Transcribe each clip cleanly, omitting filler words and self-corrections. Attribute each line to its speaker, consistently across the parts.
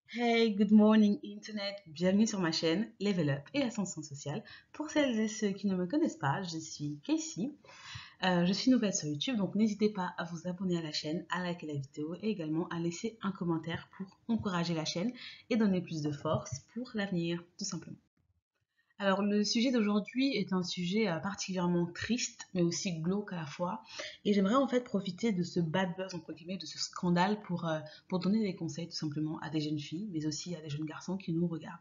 Speaker 1: Hey, good morning Internet, bienvenue sur ma chaîne Level Up et Ascension Sociale. Pour celles et ceux qui ne me connaissent pas, je suis Casey. Je suis nouvelle sur YouTube, donc n'hésitez pas à vous abonner à la chaîne, à liker la vidéo et également à laisser un commentaire pour encourager la chaîne et donner plus de force pour l'avenir, tout simplement. Alors, le sujet d'aujourd'hui est un sujet particulièrement triste, mais aussi glauque à la fois. Et j'aimerais en fait profiter de ce bad buzz, entre guillemets, de ce scandale pour donner des conseils tout simplement à des jeunes filles, mais aussi à des jeunes garçons qui nous regardent.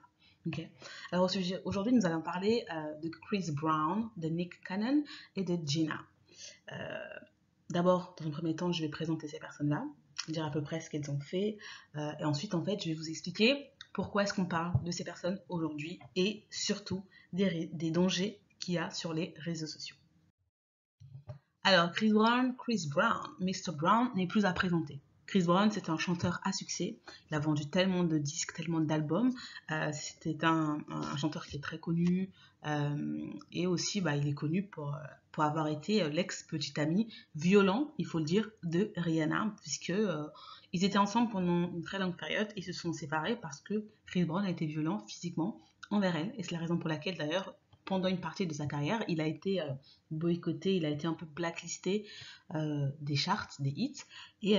Speaker 1: Ok. Alors, aujourd'hui, nous allons parler de Chris Brown, de Nick Cannon et de Gina. Euh, D'abord, dans un premier temps, je vais présenter ces personnes-là, dire à peu près ce qu'elles ont fait, et ensuite, en fait, je vais vous expliquer pourquoi est-ce qu'on parle de ces personnes aujourd'hui et surtout des dangers qu'il y a sur les réseaux sociaux. Alors, Chris Brown, Mr. Brown n'est plus à présenter. Chris Brown, c'est un chanteur à succès. Il a vendu tellement de disques, tellement d'albums. C'était un chanteur qui est très connu. Et aussi, il est connu pour avoir été l'ex-petit ami violent, il faut le dire, de Rihanna, puisque ils étaient ensemble pendant une très longue période et se sont séparés parce que Chris Brown a été violent physiquement envers elle. Et c'est la raison pour laquelle, d'ailleurs, pendant une partie de sa carrière, il a été boycotté, il a été un peu blacklisté des charts, des hits, et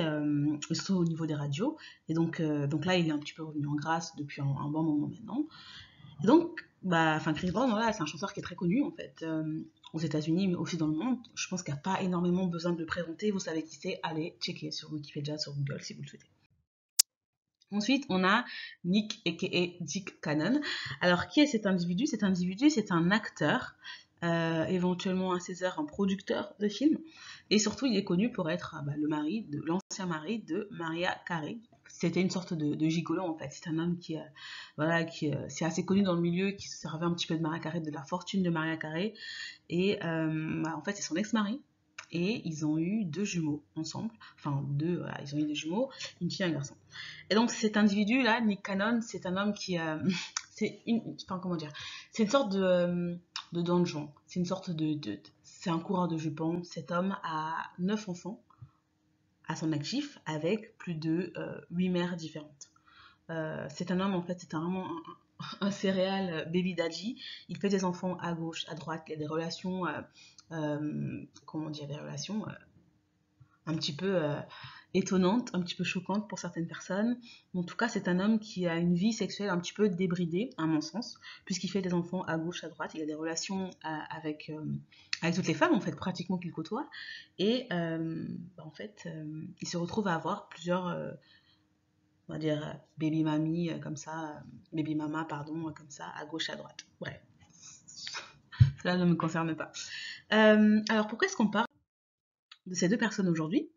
Speaker 1: surtout au niveau des radios. Et donc là, il est un petit peu revenu en grâce depuis un bon moment maintenant. Et donc, Chris Brown, voilà, c'est un chanteur qui est très connu en fait aux États-Unis, mais aussi dans le monde. Je pense qu'il n'y a pas énormément besoin de le présenter. Vous savez qui c'est, allez checker sur Wikipédia, sur Google si vous le souhaitez. Ensuite, on a Nick aka Dick Cannon. Alors, qui est cet individu? Cet individu, c'est un acteur, éventuellement à ses heures un producteur de films. Et surtout, il est connu pour être l'ancien mari de Mariah Carey. C'était une sorte de gigolo en fait. C'est un homme qui c'est assez connu dans le milieu, qui se servait un petit peu de Mariah Carey, de la fortune de Mariah Carey. Et en fait, c'est son ex-mari. Et ils ont eu deux jumeaux ensemble. Enfin, voilà, ils ont eu des jumeaux, une fille et un garçon. Et donc cet individu-là, Nick Cannon, c'est un homme qui... enfin, comment dire, c'est une sorte de donjon. C'est une sorte c'est un coureur de jupons. Cet homme a 9 enfants à son actif avec plus de 8 mères différentes. C'est un homme, en fait, c'est vraiment un céréal baby daddy. Il fait des enfants à gauche, à droite. Il y a des relations, comment dire, des relations un petit peu étonnante, un petit peu choquante pour certaines personnes. En tout cas, c'est un homme qui a une vie sexuelle un petit peu débridée, à mon sens, puisqu'il fait des enfants à gauche, à droite. Il a des relations avec toutes les femmes, en fait, pratiquement qu'il côtoie. Et il se retrouve à avoir plusieurs, on va dire, baby mamie, comme ça, baby mama, pardon, comme ça, à gauche, à droite. Bref, cela ne me concerne pas. Alors, pourquoi est-ce qu'on parle de ces deux personnes aujourd'hui?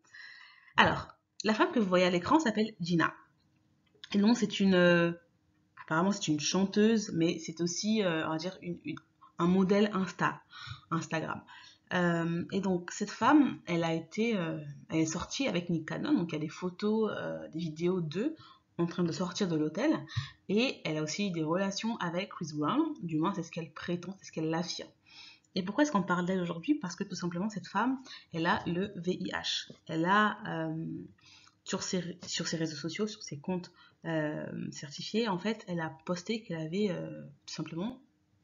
Speaker 1: Alors, la femme que vous voyez à l'écran s'appelle Gina. Et donc, apparemment, c'est une chanteuse, mais c'est aussi, on va dire, un modèle Instagram. Et donc, cette femme, elle est sortie avec Nick Cannon, donc il y a des photos, des vidéos d'eux en train de sortir de l'hôtel. Et elle a aussi eu des relations avec Chris Brown, du moins c'est ce qu'elle prétend, c'est ce qu'elle affirme. Et pourquoi est-ce qu'on parle d'elle aujourd'hui? Parce que tout simplement, cette femme, elle a le VIH. Elle a, sur ses réseaux sociaux, sur ses comptes certifiés, en fait, elle a posté qu'elle avait tout simplement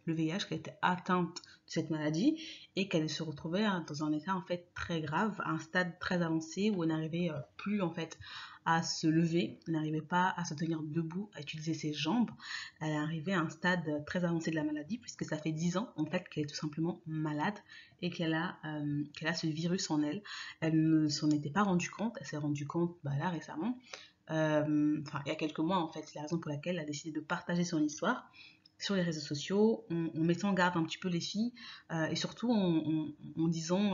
Speaker 1: le VIH, qu'elle était atteinte de cette maladie et qu'elle se retrouvait dans un état en fait très grave, à un stade très avancé où elle n'arrivait plus en fait à se lever, elle n'arrivait pas à se tenir debout, à utiliser ses jambes. Elle est arrivée à un stade très avancé de la maladie puisque ça fait 10 ans en fait qu'elle est tout simplement malade et qu'elle a ce virus en elle. Elle ne s'en était pas rendue compte, elle s'est rendue compte là récemment, il y a quelques mois en fait, c'est la raison pour laquelle elle a décidé de partager son histoire sur les réseaux sociaux, en mettant en garde un petit peu les filles et surtout en disant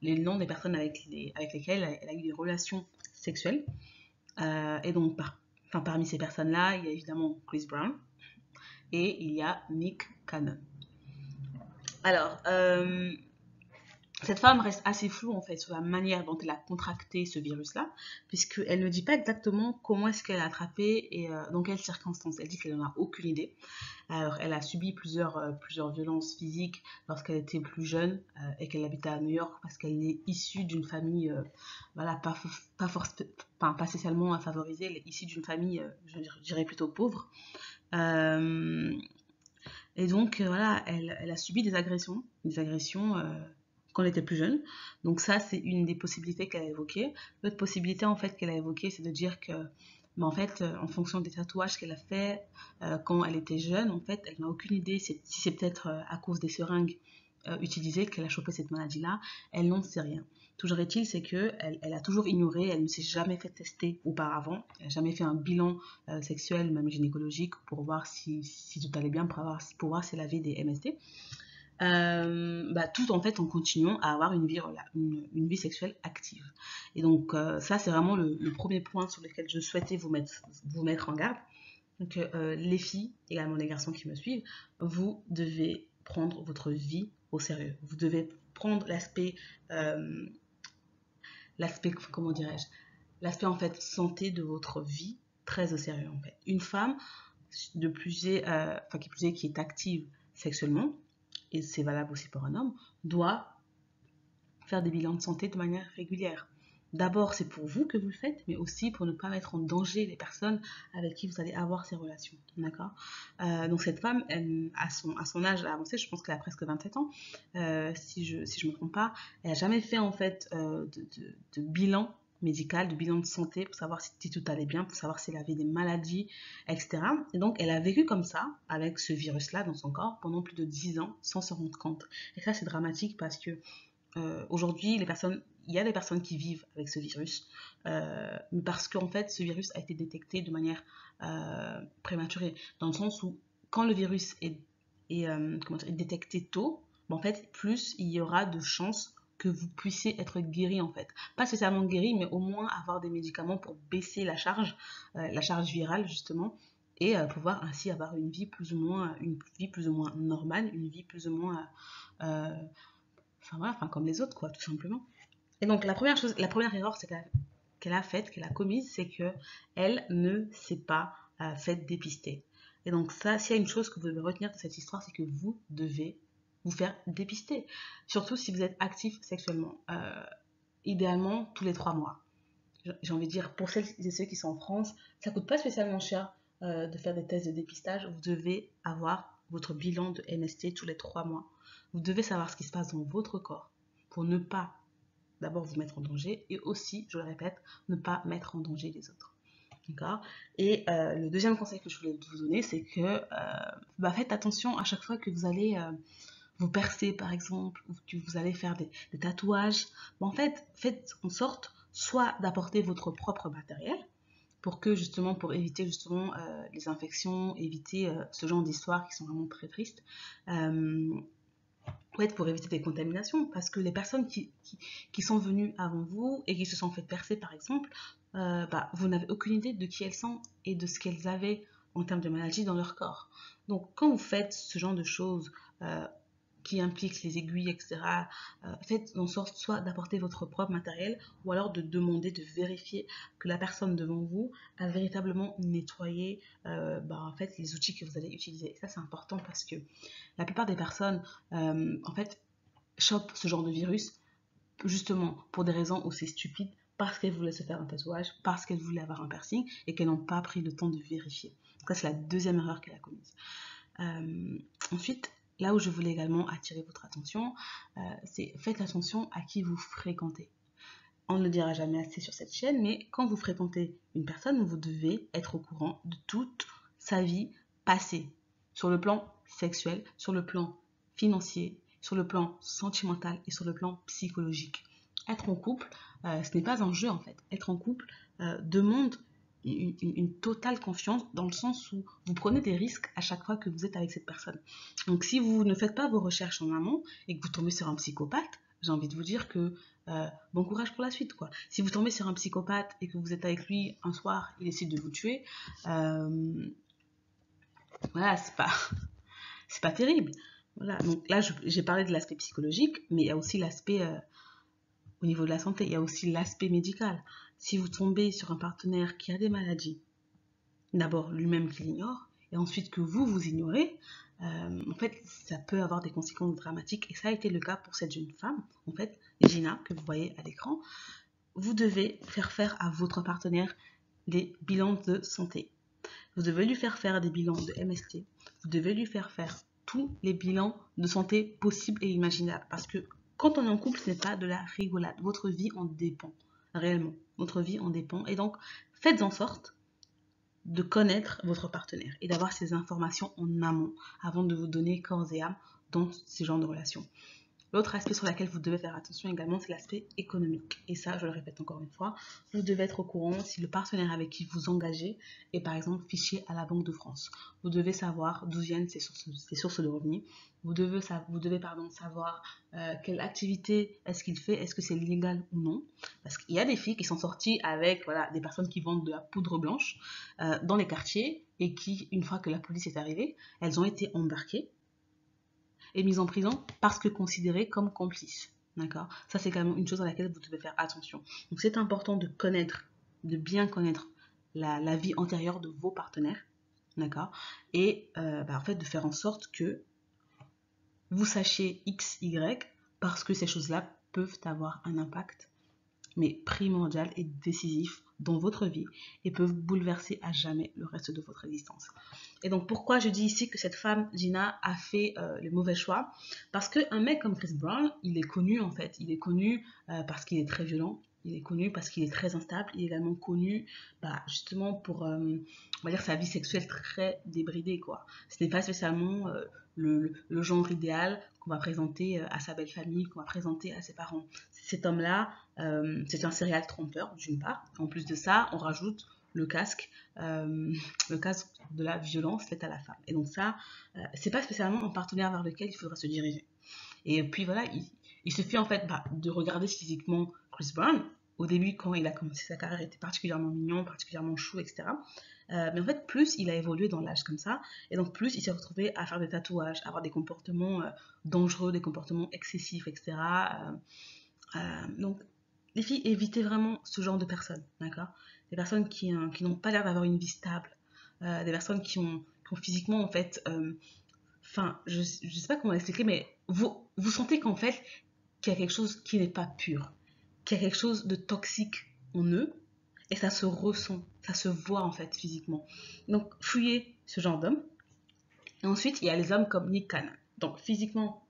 Speaker 1: les noms des personnes avec lesquelles elle a eu des relations sexuelles. Et donc, parmi ces personnes-là, il y a évidemment Chris Brown et il y a Nick Cannon. Alors, Cette femme reste assez floue en fait sur la manière dont elle a contracté ce virus-là, puisqu'elle ne dit pas exactement comment est-ce qu'elle a attrapé et dans quelles circonstances. Elle dit qu'elle n'en a aucune idée. Alors, elle a subi plusieurs violences physiques lorsqu'elle était plus jeune et qu'elle habitait à New York parce qu'elle est issue d'une famille, voilà, pas spécialement favorisée, elle est issue d'une famille, je dirais plutôt pauvre. Euh, et donc, voilà, elle a subi des agressions quand elle était plus jeune. Donc ça, c'est une des possibilités qu'elle a évoquées. L'autre possibilité, en fait, qu'elle a évoquée, c'est de dire que, mais en fait, en fonction des tatouages qu'elle a fait quand elle était jeune, en fait, elle n'a aucune idée si c'est peut-être à cause des seringues utilisées qu'elle a chopé cette maladie-là. Elle n'en sait rien. Toujours est-il, c'est que elle a toujours ignoré, elle ne s'est jamais fait tester auparavant, elle n'a jamais fait un bilan sexuel, même gynécologique, pour voir si tout allait bien, pour voir si elle avait des MST. Tout en fait en continuant à avoir une vie sexuelle active. Et donc ça c'est vraiment le premier point sur lequel je souhaitais vous mettre en garde. Donc les filles, également les garçons qui me suivent, vous devez prendre votre vie au sérieux. Vous devez prendre euh, comment dirais-je, l'aspect en fait santé de votre vie très au sérieux en fait. Une femme qui est active sexuellement, et c'est valable aussi pour un homme, doit faire des bilans de santé de manière régulière. D'abord, c'est pour vous que vous le faites, mais aussi pour ne pas mettre en danger les personnes avec qui vous allez avoir ces relations. D'accord. Donc cette femme, à son âge avancé, je pense qu'elle a presque 27 ans, si je me trompe pas, elle n'a jamais fait en fait de bilan médical, de bilan de santé pour savoir si tout allait bien, pour savoir si elle avait des maladies, etc. Et donc elle a vécu comme ça, avec ce virus-là dans son corps, pendant plus de 10 ans, sans se rendre compte. Et ça, c'est dramatique parce que aujourd'hui, il y a des personnes qui vivent avec ce virus, parce qu'en fait, ce virus a été détecté de manière prématurée, dans le sens où quand le virus est détecté tôt, en fait, plus il y aura de chances que vous puissiez être guéri en fait. Pas spécialement guéri, mais au moins avoir des médicaments pour baisser la charge virale justement, et pouvoir ainsi avoir une vie plus ou moins normale, une vie plus ou moins enfin voilà, enfin comme les autres quoi, tout simplement. Et donc la première erreur c'est qu'elle a commise, c'est que elle ne s'est pas faite dépister. Et donc ça, s'il y a une chose que vous devez retenir de cette histoire, c'est que vous devez vous faire dépister, surtout si vous êtes actif sexuellement, idéalement tous les 3 mois. J'ai envie de dire, pour celles et ceux qui sont en France, ça coûte pas spécialement cher de faire des tests de dépistage. Vous devez avoir votre bilan de MST tous les 3 mois. Vous devez savoir ce qui se passe dans votre corps pour ne pas d'abord vous mettre en danger et aussi, je le répète, ne pas mettre en danger les autres. D'accord. Et le deuxième conseil que je voulais vous donner, c'est que faites attention à chaque fois que vous allez vous percer par exemple, ou que vous allez faire des tatouages. En fait, faites en sorte soit d'apporter votre propre matériel pour éviter justement les infections, éviter ce genre d'histoires qui sont vraiment très tristes. Pour éviter des contaminations, parce que les personnes qui sont venues avant vous et qui se sont fait percer par exemple, vous n'avez aucune idée de qui elles sont et de ce qu'elles avaient en termes de maladie dans leur corps. Donc quand vous faites ce genre de choses qui impliquent les aiguilles, etc., faites en sorte soit d'apporter votre propre matériel ou alors de demander, de vérifier que la personne devant vous a véritablement nettoyé en fait, les outils que vous allez utiliser. Et ça, c'est important parce que la plupart des personnes, en fait, chopent ce genre de virus justement pour des raisons aussi stupides, parce qu'elles voulaient se faire un tatouage, parce qu'elles voulaient avoir un piercing et qu'elles n'ont pas pris le temps de vérifier. Donc ça, c'est la deuxième erreur qu'elle a commise. Ensuite, là où je voulais également attirer votre attention, c'est faites attention à qui vous fréquentez. On ne le dira jamais assez sur cette chaîne, mais quand vous fréquentez une personne, vous devez être au courant de toute sa vie passée, sur le plan sexuel, sur le plan financier, sur le plan sentimental et sur le plan psychologique. Être en couple, ce n'est pas un jeu en fait. Être en couple demande une totale confiance dans le sens où vous prenez des risques à chaque fois que vous êtes avec cette personne. Donc si vous ne faites pas vos recherches en amont et que vous tombez sur un psychopathe, j'ai envie de vous dire que bon courage pour la suite quoi. Si vous tombez sur un psychopathe et que vous êtes avec lui un soir, il décide de vous tuer, voilà, c'est pas terrible. Voilà, donc là, j'ai parlé de l'aspect psychologique, mais il y a aussi l'aspect au niveau de la santé, il y a aussi l'aspect médical. Si vous tombez sur un partenaire qui a des maladies, d'abord lui-même qui l'ignore, et ensuite que vous ignorez, en fait, ça peut avoir des conséquences dramatiques. Et ça a été le cas pour cette jeune femme, en fait, Gina, que vous voyez à l'écran. Vous devez faire à votre partenaire des bilans de santé. Vous devez lui faire des bilans de MST. Vous devez lui faire tous les bilans de santé possibles et imaginables. Parce que quand on est en couple, ce n'est pas de la rigolade. Votre vie en dépend, réellement. Votre vie en dépend. Et donc, faites en sorte de connaître votre partenaire et d'avoir ces informations en amont avant de vous donner corps et âme dans ce genre de relations. L'autre aspect sur lequel vous devez faire attention également, c'est l'aspect économique. Et ça, je le répète encore une fois, vous devez être au courant si le partenaire avec qui vous engagez est par exemple fiché à la Banque de France. Vous devez savoir d'où viennent ses sources de revenus. Vous devez savoir quelle activité est-ce qu'il fait, est-ce que c'est légal ou non. Parce qu'il y a des filles qui sont sorties avec des personnes qui vendent de la poudre blanche dans les quartiers et qui, une fois que la police est arrivée, elles ont été embarquées et mise en prison parce que considérée comme complice. D'accord? Ça, c'est quand même une chose à laquelle vous devez faire attention. Donc, c'est important de connaître, de bien connaître la vie antérieure de vos partenaires. D'accord? Et en fait, de faire en sorte que vous sachiez X, Y, parce que ces choses-là peuvent avoir un impact, mais primordial et décisif dans votre vie et peuvent bouleverser à jamais le reste de votre existence. Et donc, pourquoi je dis ici que cette femme, Gina, a fait le mauvais choix? Parce qu'un mec comme Chris Brown, il est connu en fait. Il est connu parce qu'il est très violent. Il est connu parce qu'il est très instable. Il est également connu justement pour, on va dire, sa vie sexuelle très débridée, quoi. Ce n'est pas spécialement le genre idéal qu'on va présenter à sa belle famille, qu'on va présenter à ses parents. Cet homme-là, c'est un serial trompeur, d'une part. En plus de ça, on rajoute le casque de la violence faite à la femme. Et donc ça, c'est pas spécialement un partenaire vers lequel il faudra se diriger. Et puis voilà, il suffit en fait de regarder physiquement Chris Brown. Au début, quand il a commencé sa carrière, il était particulièrement mignon, particulièrement chou, etc. Mais en fait, plus il a évolué dans l'âge comme ça, et donc plus il s'est retrouvé à faire des tatouages, à avoir des comportements dangereux, des comportements excessifs, etc. Donc, les filles, évitez vraiment ce genre de personnes, d'accord? Des personnes qui n'ont pas l'air d'avoir une vie stable, des personnes qui ont physiquement, en fait, je ne sais pas comment l'expliquer, mais vous sentez qu'en fait, qu'il y a quelque chose qui n'est pas pur, qu'il y a quelque chose de toxique en eux, et ça se ressent, ça se voit en fait physiquement. Donc, fuyez ce genre d'homme. Et ensuite, il y a les hommes comme Nick Cannon. Donc, physiquement,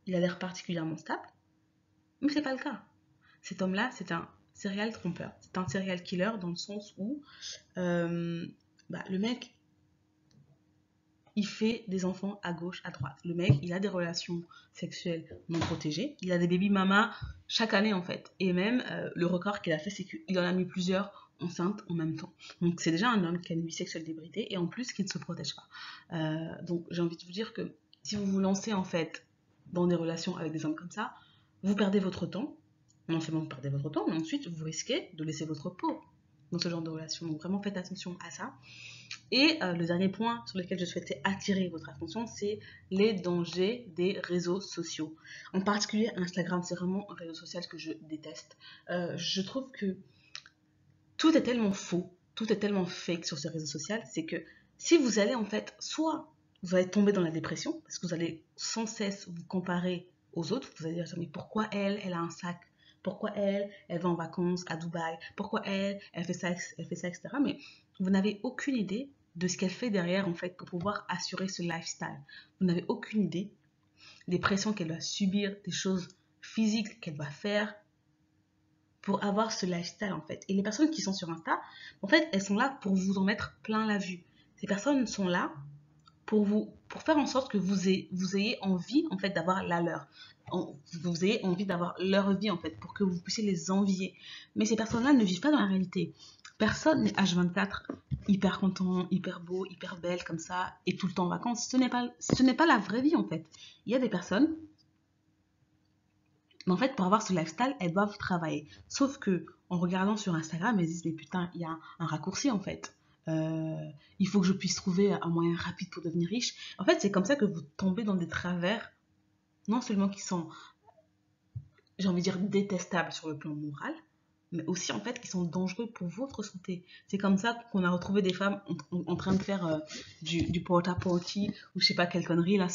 Speaker 1: il a l'air particulièrement stable, mais c'est pas le cas. Cet homme-là, c'est un serial trompeur. C'est un serial killer dans le sens où le mec, il fait des enfants à gauche, à droite. Le mec, il a des relations sexuelles non protégées. Il a des baby mamas chaque année, en fait. Et même, le record qu'il a fait, c'est qu'il en a mis plusieurs enceintes en même temps. Donc, c'est déjà un homme qui a une vie sexuelle débridée et en plus, qui ne se protège pas. Donc, j'ai envie de vous dire que si vous vous lancez, en fait, dans des relations avec des hommes comme ça, vous perdez votre temps. Non seulement vous perdez votre temps, mais ensuite, vous risquez de laisser votre peau dans ce genre de relation. Donc, vraiment, faites attention à ça. Et le dernier point sur lequel je souhaitais attirer votre attention, c'est les dangers des réseaux sociaux. En particulier, Instagram, c'est vraiment un réseau social que je déteste. Je trouve que tout est tellement faux, tout est tellement fake sur ces réseaux sociaux, c'est que si vous allez en fait, soit vous allez tomber dans la dépression, parce que vous allez sans cesse vous comparer aux autres, vous allez dire, mais pourquoi elle a un sac? Pourquoi elle va en vacances à Dubaï? Pourquoi elle fait ça, etc. Mais vous n'avez aucune idée de ce qu'elle fait derrière, en fait, pour pouvoir assurer ce lifestyle. Vous n'avez aucune idée des pressions qu'elle doit subir, des choses physiques qu'elle doit faire pour avoir ce lifestyle, en fait. Et les personnes qui sont sur Insta, en fait, elles sont là pour vous en mettre plein la vue. Ces personnes sont là pour faire en sorte que vous ayez envie, en fait, d'avoir la leur. Vous ayez envie d'avoir leur vie, en fait, pour que vous puissiez les envier. Mais ces personnes-là ne vivent pas dans la réalité. Personne n'est H24 hyper content, hyper beau, hyper belle comme ça, et tout le temps en vacances. Ce n'est pas la vraie vie, en fait. Il y a des personnes, mais en fait, pour avoir ce lifestyle, elles doivent travailler. Sauf que, en regardant sur Instagram, elles disent, mais putain, il y a un raccourci, en fait. il faut que je puisse trouver un moyen rapide pour devenir riche. En fait, c'est comme ça que vous tombez dans des travers, non seulement qui sont, j'ai envie de dire, détestables sur le plan moral, mais aussi en fait qui sont dangereux pour votre santé. C'est comme ça qu'on a retrouvé des femmes en train de faire du porta-potty ou je sais pas quelle connerie là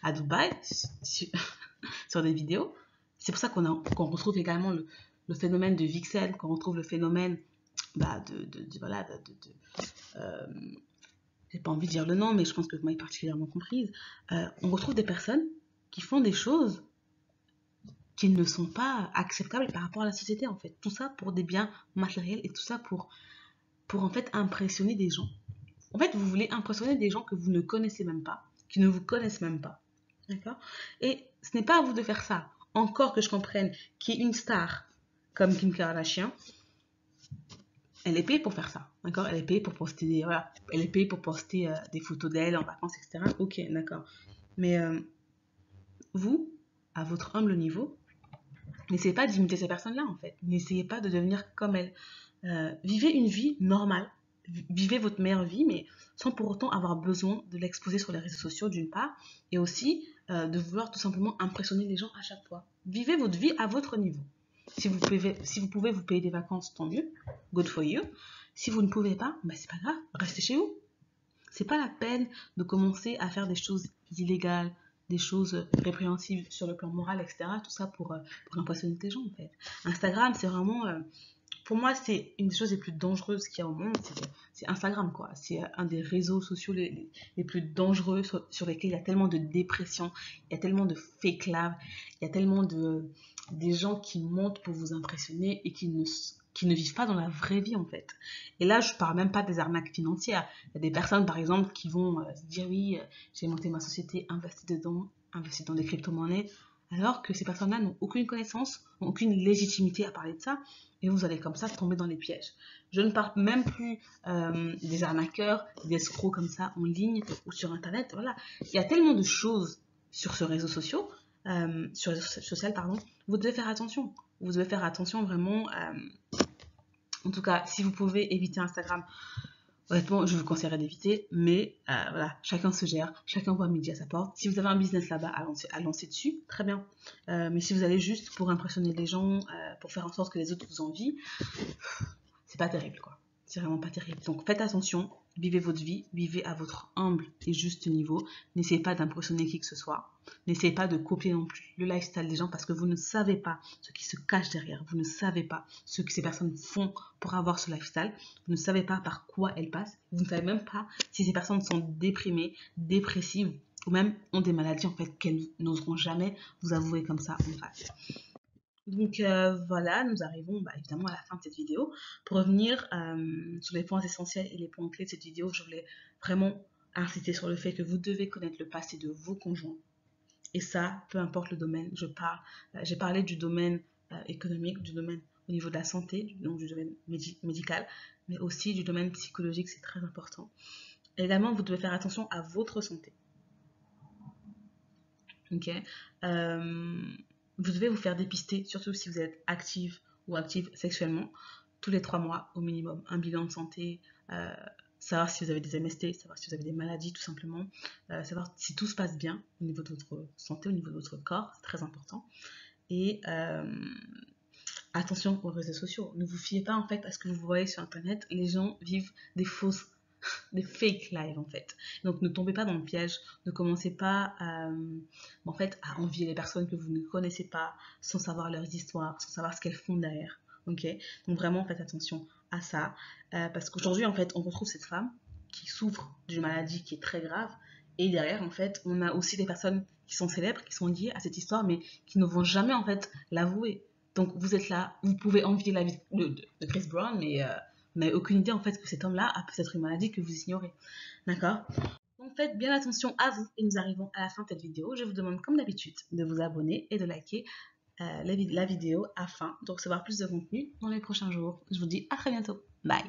Speaker 1: à Dubaï sur des vidéos. C'est pour ça qu'on retrouve également le phénomène de Vixen, qu'on retrouve le phénomène voilà, j'ai pas envie de dire le nom, mais je pense que vous m'avez particulièrement comprise. On retrouve des personnes qui font des choses qui ne sont pas acceptables par rapport à la société, en fait. Tout ça pour des biens matériels et tout ça pour en fait impressionner des gens. En fait, vous voulez impressionner des gens que vous ne connaissez même pas, qui ne vous connaissent même pas. D'accord? Et ce n'est pas à vous de faire ça. Encore que je comprenne qu'il y ait une star comme Kim Kardashian, elle est payée pour faire ça. D'accord? Elle est payée pour poster voilà, elle est payée pour poster des photos d'elle en vacances, etc. Ok, d'accord. Mais vous, à votre humble niveau, n'essayez pas d'imiter ces personnes-là, en fait. N'essayez pas de devenir comme elles. Vivez une vie normale. Vivez votre meilleure vie, mais sans pour autant avoir besoin de l'exposer sur les réseaux sociaux, d'une part, et aussi de vouloir tout simplement impressionner les gens à chaque fois. Vivez votre vie à votre niveau. Si vous pouvez vous payer des vacances, tant mieux. Good for you. Si vous ne pouvez pas, ben c'est pas grave. Restez chez vous. C'est pas la peine de commencer à faire des choses illégales, des choses répréhensibles sur le plan moral, etc. Tout ça pour impressionner les gens, en fait. Instagram, c'est vraiment... pour moi, c'est une des choses les plus dangereuses qu'il y a au monde. C'est Instagram, quoi. C'est un des réseaux sociaux les plus dangereux sur lesquels il y a tellement de dépression, il y a tellement de fake love, il y a tellement des gens qui montent pour vous impressionner et qui ne vivent pas dans la vraie vie, en fait. Et là, je ne parle même pas des arnaques financières. Il y a des personnes, par exemple, qui vont se dire, oui, j'ai monté ma société, investi dans des crypto-monnaies, alors que ces personnes-là n'ont aucune connaissance, n'ont aucune légitimité à parler de ça, et vous allez comme ça tomber dans les pièges. Je ne parle même plus des arnaqueurs, des escrocs comme ça en ligne ou sur Internet. Voilà. Il y a tellement de choses sur ce réseau social, pardon. Vous devez faire attention. Vous devez faire attention vraiment. En tout cas, si vous pouvez éviter Instagram, honnêtement, je vous conseillerais d'éviter, mais voilà, chacun se gère, chacun voit midi à sa porte. Si vous avez un business là-bas à lancer dessus, très bien. Mais si vous allez juste pour impressionner les gens, pour faire en sorte que les autres vous envient, c'est pas terrible, quoi. C'est vraiment pas terrible. Donc faites attention, vivez votre vie, vivez à votre humble et juste niveau. N'essayez pas d'impressionner qui que ce soit. N'essayez pas de copier non plus le lifestyle des gens parce que vous ne savez pas ce qui se cache derrière. Vous ne savez pas ce que ces personnes font pour avoir ce lifestyle. Vous ne savez pas par quoi elles passent. Vous ne savez même pas si ces personnes sont déprimées, dépressives ou même ont des maladies en fait qu'elles n'oseront jamais vous avouer comme ça en face. Donc voilà, nous arrivons évidemment à la fin de cette vidéo. Pour revenir sur les points essentiels et les points clés de cette vidéo, je voulais vraiment insister sur le fait que vous devez connaître le passé de vos conjoints. Et ça, peu importe le domaine, j'ai parlé du domaine économique, du domaine au niveau de la santé, donc du domaine médical, mais aussi du domaine psychologique, c'est très important. Et également, vous devez faire attention à votre santé. Ok. Vous devez vous faire dépister, surtout si vous êtes active ou active sexuellement, tous les 3 mois au minimum. Un bilan de santé, savoir si vous avez des MST, savoir si vous avez des maladies tout simplement, savoir si tout se passe bien au niveau de votre santé, au niveau de votre corps, c'est très important. Et attention aux réseaux sociaux. Ne vous fiez pas en fait à ce que vous voyez sur Internet. Les gens vivent des fake lives en fait. Donc ne tombez pas dans le piège, ne commencez pas en fait à envier les personnes que vous ne connaissez pas sans savoir leurs histoires, sans savoir ce qu'elles font derrière. Ok, donc vraiment faites attention à ça parce qu'aujourd'hui en fait on retrouve cette femme qui souffre d'une maladie qui est très grave et derrière en fait on a aussi des personnes qui sont célèbres, qui sont liées à cette histoire mais qui ne vont jamais en fait l'avouer. Donc vous êtes là, vous pouvez envier la vie de Chris Brown mais aucune idée en fait que cet homme-là a peut-être une maladie que vous ignorez. D'accord? Donc faites bien attention à vous et nous arrivons à la fin de cette vidéo. Je vous demande comme d'habitude de vous abonner et de liker la vidéo afin de recevoir plus de contenu dans les prochains jours. Je vous dis à très bientôt. Bye!